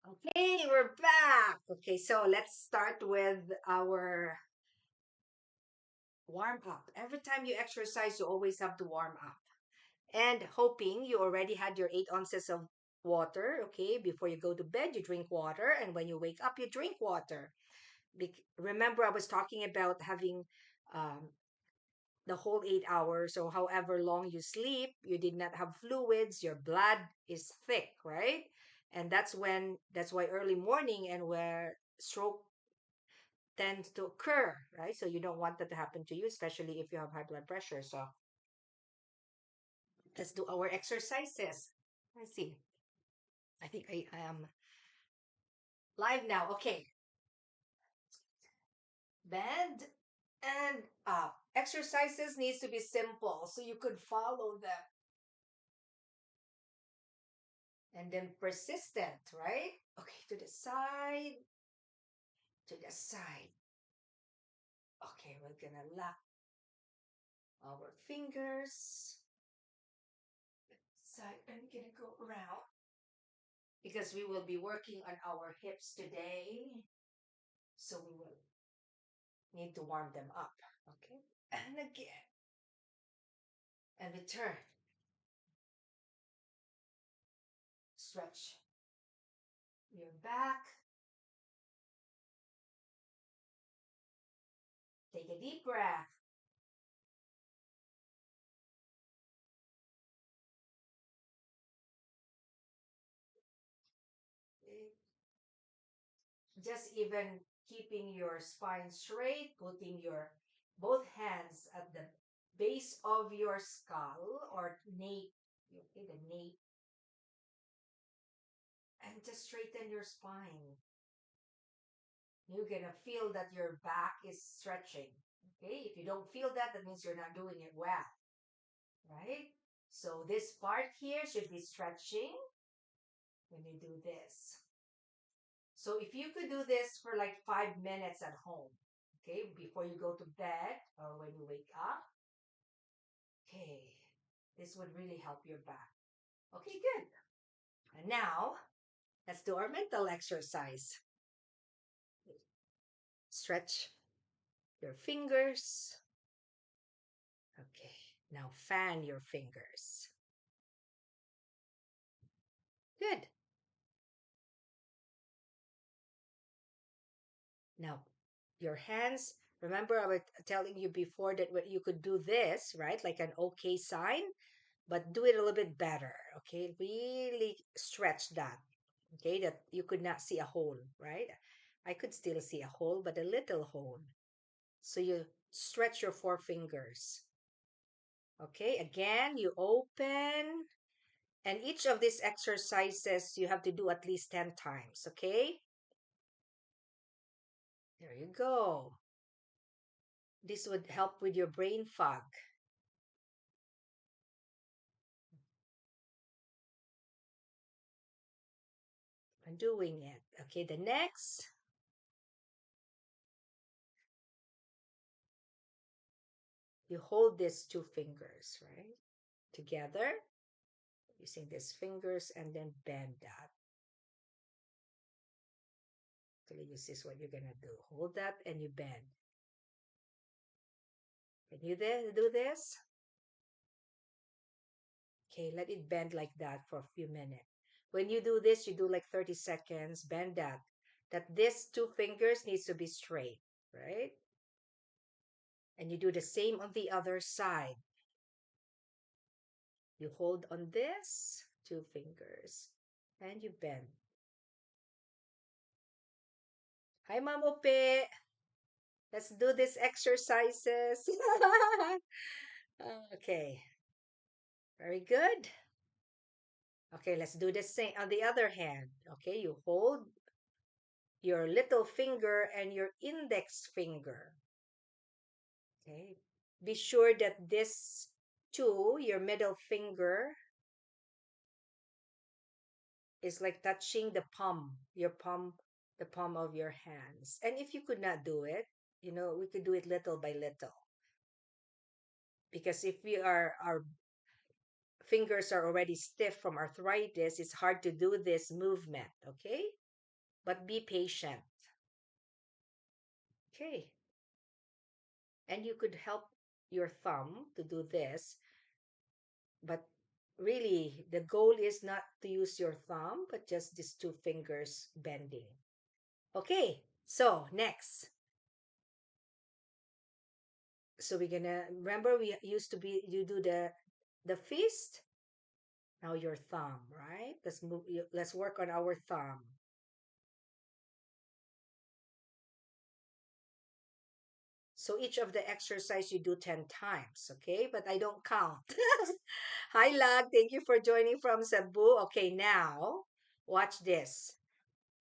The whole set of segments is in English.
Okay, we're back. Okay, so let's start with our warm up. Every time you exercise, you always have to warm up. And hoping you already had your 8 ounces of water. Okay, before you go to bed, you drink water. And when you wake up, you drink water. Remember, I was talking about having um, the whole 8 hours or however long you sleep, you did not have fluids, your blood is thick, right? And that's why early morning and where stroke tends to occur, right? So you don't want that to happen to you, especially if you have high blood pressure. So let's do our exercises. I see. I think I am live now. Okay. Bend and up. Exercises needs to be simple so you could follow them and then persistent, right? Okay, to the side, to the side. Okay, we're gonna lock our fingers. Side, and we're gonna go around because we will be working on our hips today. So we will need to warm them up. Okay, and again, and return. Stretch your back. Take a deep breath. Just even keeping your spine straight, putting your both hands at the base of your skull or nape, okay, the nape, and just straighten your spine. You're gonna feel that your back is stretching. Okay, if you don't feel that, that means you're not doing it well, right? So this part here should be stretching when you do this. So if you could do this for like 5 minutes at home, okay, before you go to bed or when you wake up, okay, this would really help your back. Okay, good. And now let's do our mental exercise. Stretch your fingers. Okay, now fan your fingers. Good. Now, your hands, remember I was telling you before that you could do this, right? Like an okay sign, but do it a little bit better, okay? Really stretch that, okay? That you could not see a hole, right? I could still see a hole, but a little hole. So you stretch your four fingers. Okay, again, you open. And each of these exercises you have to do at least 10 times, okay? There you go. This would help with your brain fog. I'm doing it. Okay, the next, you hold these two fingers, right? Together, using these fingers, and then bend that. So this is what you're gonna do. Hold that and you bend. Can you do this? Okay, let it bend like that for a few minutes. When you do this, you do like 30 seconds, bend that. That these two fingers needs to be straight, right? And you do the same on the other side. You hold on this, two fingers, and you bend. Hi, Ma'am Ope. Let's do these exercises. Okay, very good. Okay, let's do the same on the other hand. Okay, you hold your little finger and your index finger. Okay, be sure that this two, your middle finger, is like touching the palm, your palm, the palm of your hands. And if you could not do it, we could do it little by little. Because if our fingers are already stiff from arthritis, it's hard to do this movement, okay? but be patient. Okay. And you could help your thumb to do this, but really the goal is not to use your thumb, but just these two fingers bending. Okay, so next. So we're gonna remember we used to be you do the fist, now your thumb, right? Let's work on our thumb. So each of the exercise you do 10 times, okay? But I don't count. Hi, Lag. Thank you for joining from Cebu. Okay, now watch this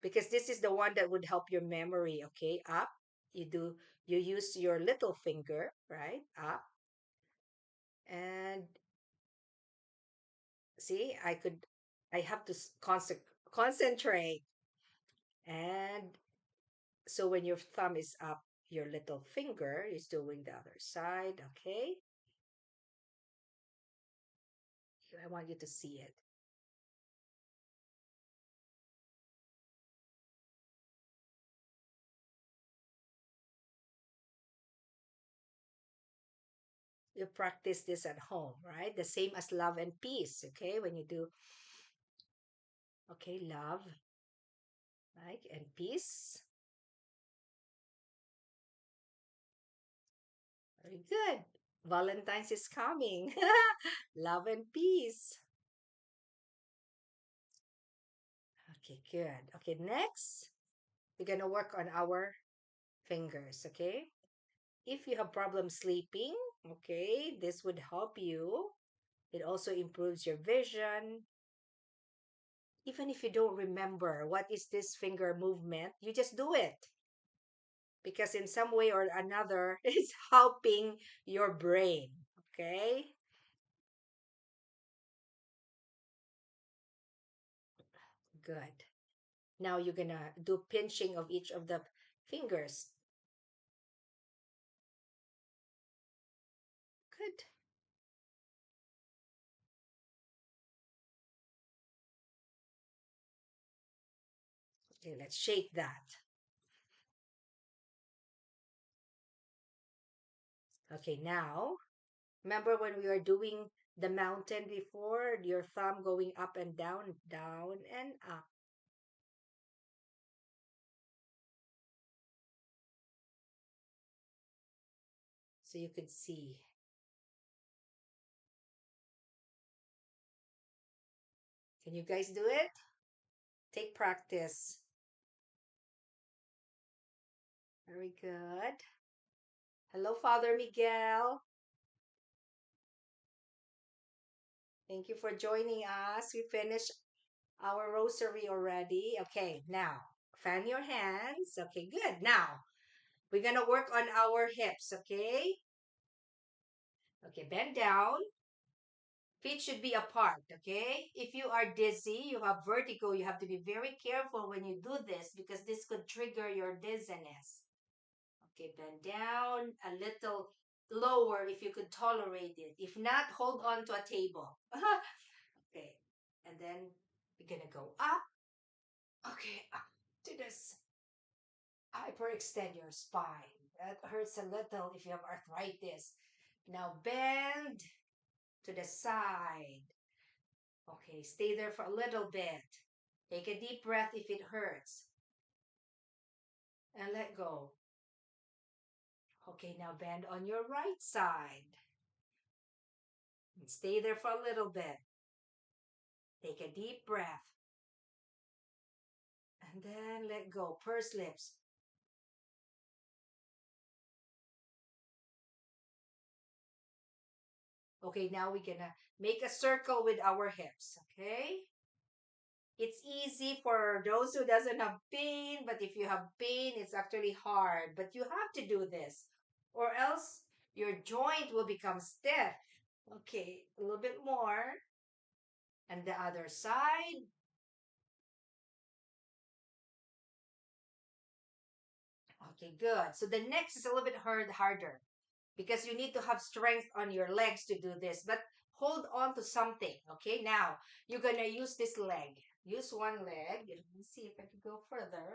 because this is the one that would help your memory, okay? Up, you do, you use your little finger, right? Up. And see, I have to concentrate. And so when your thumb is up, your little finger is doing the other side, okay? I want you to see it. You practice this at home, right? The same as love and peace, okay? When you do, okay, love, right? And peace. Very good. Valentine's is coming. Love and peace. Okay, good. Okay, next, we're going to work on our fingers, okay? If you have problem sleeping, okay, this would help you. It also improves your vision. Even if you don't remember what is this finger movement, you just do it because in some way or another, it's helping your brain, okay? Good. Now you're gonna do pinching of each of the fingers. Good. Okay, let's shake that. Okay, now, remember when we were doing the mountain before, your thumb going up and down, down and up. So you could see. Can you guys do it? Take practice. Very good. Hello, Father Miguel. Thank you for joining us. We finished our rosary already. Okay, now fan your hands. Okay, good. Now we're gonna work on our hips. Okay. Okay, bend down. Feet should be apart. Okay. If you are dizzy, you have vertigo, you have to be very careful when you do this because this could trigger your dizziness. Okay, bend down a little lower if you could tolerate it. If not, hold on to a table. Okay, and then we're gonna go up. Okay, up to this. Hyperextend your spine. That hurts a little if you have arthritis. Now bend to the side. Okay, stay there for a little bit. Take a deep breath if it hurts. And let go. Okay, now bend on your right side. And stay there for a little bit. Take a deep breath. And then let go. Purse lips. Okay, now we're gonna make a circle with our hips. Okay? It's easy for those who doesn't have pain, but if you have pain, it's actually hard. But you have to do this, or else your joint will become stiff. Okay, a little bit more. And the other side. Okay, good. So the next is a little bit harder because you need to have strength on your legs to do this. But hold on to something. Okay, now you're gonna use this leg. Use one leg. Let me see if I can go further.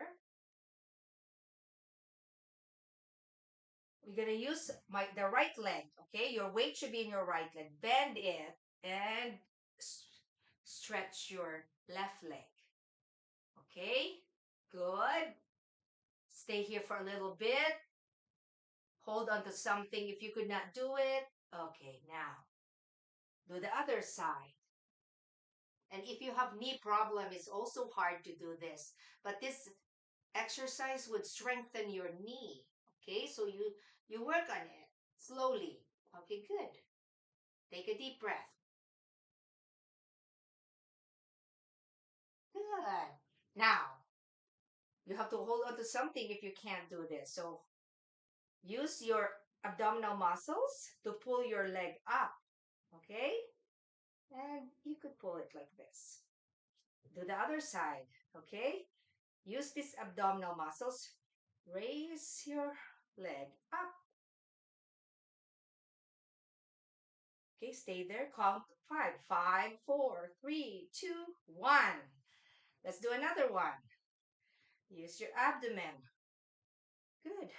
We're gonna use the right leg. Okay, your weight should be in your right leg. Bend it and stretch your left leg. Okay, good. Stay here for a little bit. Hold on to something if you could not do it. Okay, now do the other side. And if you have knee problem, it's also hard to do this. But this exercise would strengthen your knee. Okay, so you work on it slowly. Okay, good. Take a deep breath. Good. Now, you have to hold on to something if you can't do this. So use your abdominal muscles to pull your leg up. Okay? And you could pull it like this. Do the other side. Okay? Use these abdominal muscles. Raise your leg up. Okay, stay there. Count five. 5, 4, 3, 2, 1. Let's do another one. Use your abdomen. Good.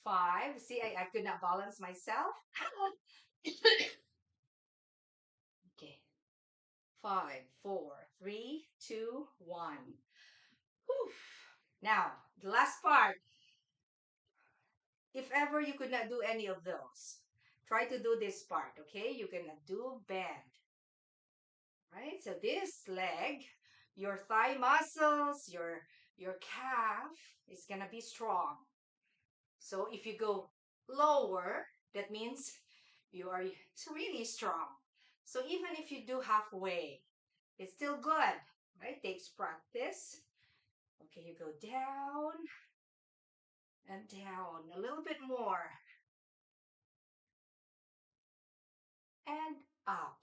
5. See, I could not balance myself. Okay. 5, 4, 3, 2, 1. Whew. Now, the last part. If ever you could not do any of those, try to do this part, okay? You can do bend, right? So this leg, your thigh muscles, your calf is gonna be strong. So if you go lower, that means you are really strong. So even if you do halfway, it's still good, right? Takes practice. Okay, you go down and down a little bit more and up.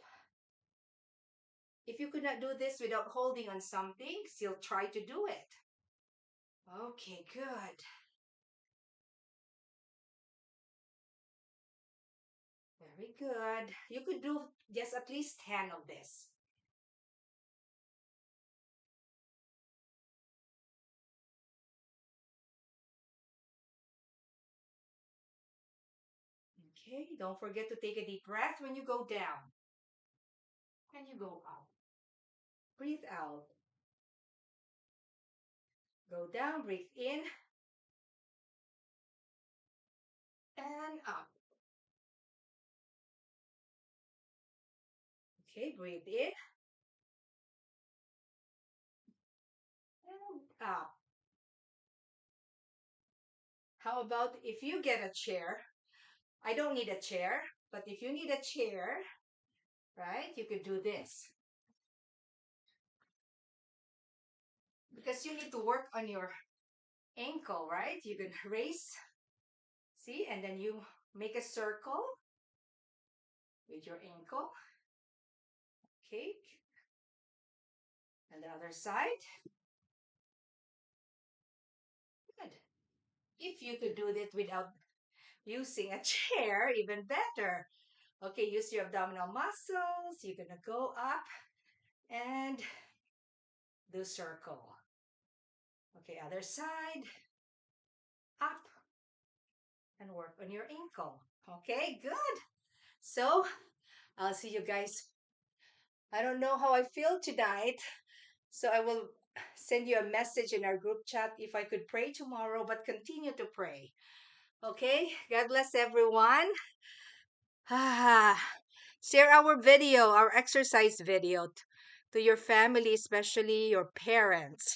If you could not do this without holding on something, still try to do it. Okay, good. Very good. You could do just at least 10 of this. Okay, don't forget to take a deep breath when you go down. And you go up. Breathe out. Go down, breathe in, and up. Okay, breathe in and up. How about if you get a chair? I don't need a chair, but if you need a chair, right, you could do this. Because you need to work on your ankle, right? You can raise, see, and then you make a circle with your ankle. Okay. And the other side. Good. If you could do that without using a chair, even better. Okay, use your abdominal muscles. You're gonna go up and do circle. Okay, other side. Up and work on your ankle. Okay, good. So I'll see you guys. I don't know how I feel tonight. So I will send you a message in our group chat if I could pray tomorrow, but continue to pray. Okay, God bless everyone. Share our video, our exercise video to your family, especially your parents.